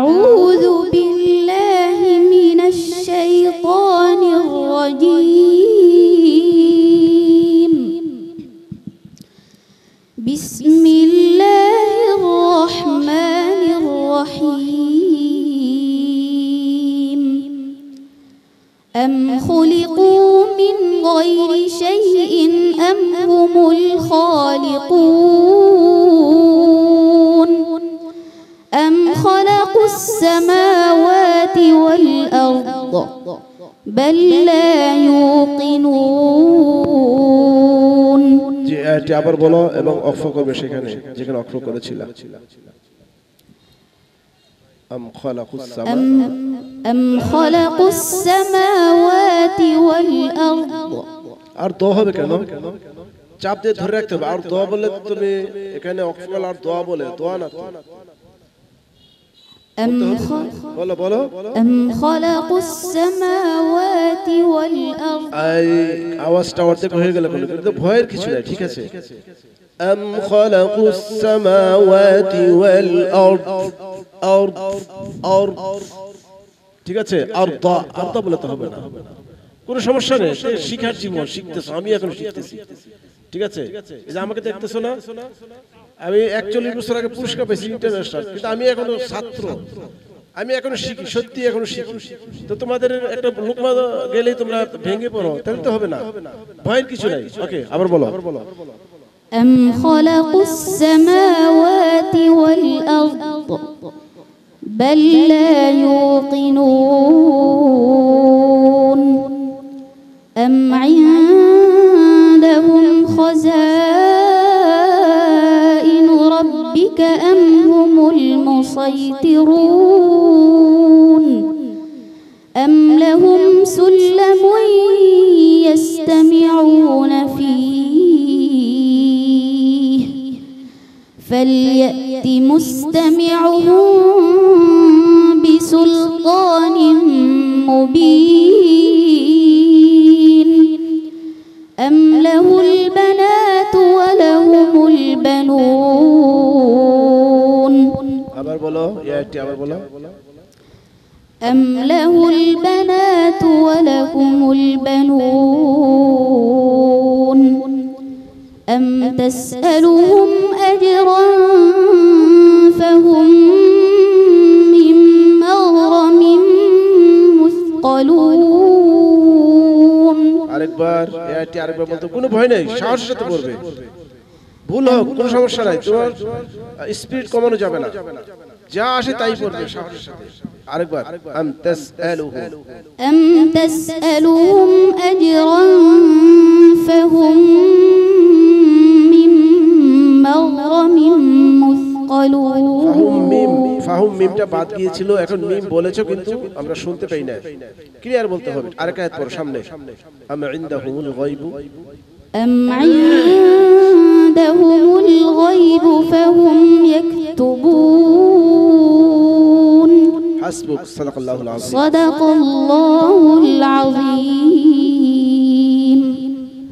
أعوذ بالله من الشيطان الرجيم بسم الله الرحمن الرحيم أم خلقوا من غير شيء أم هم الخالقون أم خلقوا السماوات والأرض بل لا يوقنون জি এটি আবার বলো এবং অক্ষ করবে সেখানে যেখানে অক্ষ করেছিল أم خلقوا السماوات والأرض আর দোয়া হবে কেন চাপ দিয়ে ধরে রাখতে হবে আর দোয়া বলে তুমি এখানে অক্সফল আর দোয়া বলে দোয়া না أم خلقوا السماوات والأرض এই আওয়াজটা অর্ধেক হয়ে গেল কিন্তু ভয়ের কিছু নাই ঠিক আছে أم خلقوا السماوات والأرض ঠিক আছে আর দোয়া বলে তো হবে না কোনো সমস্যা নেই শিখার জীবন শিখতেছ আমি এখন শিখতেছি ঠিক আছে এই যে আমাকে দেখতেছো না আমি 41 বছর আগে পুরস্কার পেয়েছি ইন্টারন্যাশনাল কিন্তু আমি এখনো ছাত্র আমি এখনো শিখি সত্যি এখনো শিখি তো তোমাদের একটা লোকমা গেলেই তোমরা ভেঙে পড়ো তাহলে তো হবে না ভয়ের কিছু নাই ওকে আবার বলো أم خلقوا السماوات والأرض بل لا يوقنون أم عندهم خزائن ربك أم هم المسيطرون أم لهم سلم يستمعون فيه فليأت مستمعهم بسلطان مبين أم له البنات ولهم البنون আবার বলো এটি আবার বলো أم له البنات ولهم البنون أم تسألهم أجرا فهم من مغرم مثقلون আরেকবার এটি আরেকবার বলতে কোনো ভয় নেই সাহসের সাথে বলবে ভুল হোক কোনো সমস্যা নাই তোমার স্পিরিট কমানো যাবে না যা আসে তাই পড়বে সাহসের সাথে আরেকবার أم تسألهم أجرا فهم من مغرم مثقلون ফাহুম মিমটা বাদ গিয়েছিল এখন মিম বলেছো কিন্তু আমরা শুনতে পাই না ক্লিয়ার বলতে হবে আরেক আয়াত পড়ো সামনে আম ইনদাহুল গায়বু أم عندهم الغيب فهم يكتبون حسبك صدق الله العظيم صدق الله العظيم